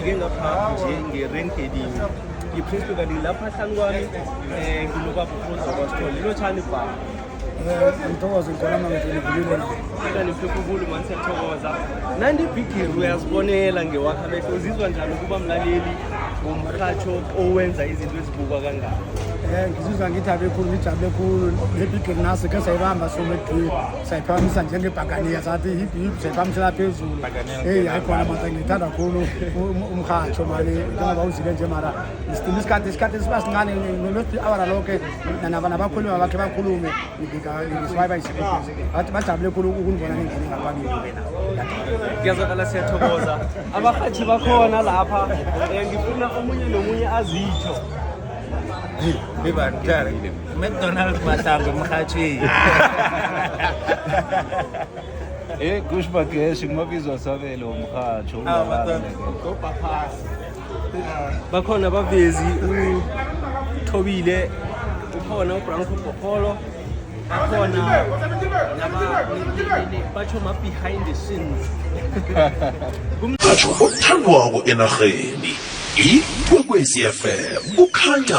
ngifike ngapha nje ngerenkedini ngiprincipally lapha hlanu kwami ngilokapha ufuza kwasithola ilotshani bha ngithokoza ngikona manje ngibulile kanti mphefumulo manje siyathokoza nandi ibhigiri uyazibonela ngewakha mehlo uzizwa njani ukuba mlaleli womrhatsho owenza izinto ezibukwa kangaka ngizizwa ngithabe khulu ngijabule khulu lebhigiri naso ke sayibamba somedwi sayiphakamisa njengebhakaniya sathi ibhibhi sayiphakamisela phezulu hayikhona manje ngithanda khulu umrhatsho mani njengoba uzile nje mara isikhathi siba sincane nolothi awara lonke nabakhuluma bakhe bakhulume ngisiwayiba isikhathi bathi bajabule khulu ukungibona ngingene ngakwami wena ngiyazakala siyathokoza abarhatshi bakhona lapha ngifuna omunye nomunye azitsho Bibanjani McDonald's Matango mkhathi Gushba Gesh ngibizwa sabelo umkhatsho bakhona bavezi uThobile ukhona uBranko Bokolo bakhona batsho ma behind the scenes umkhatsho othandwako enarheni iKwekwezi FM ukhanya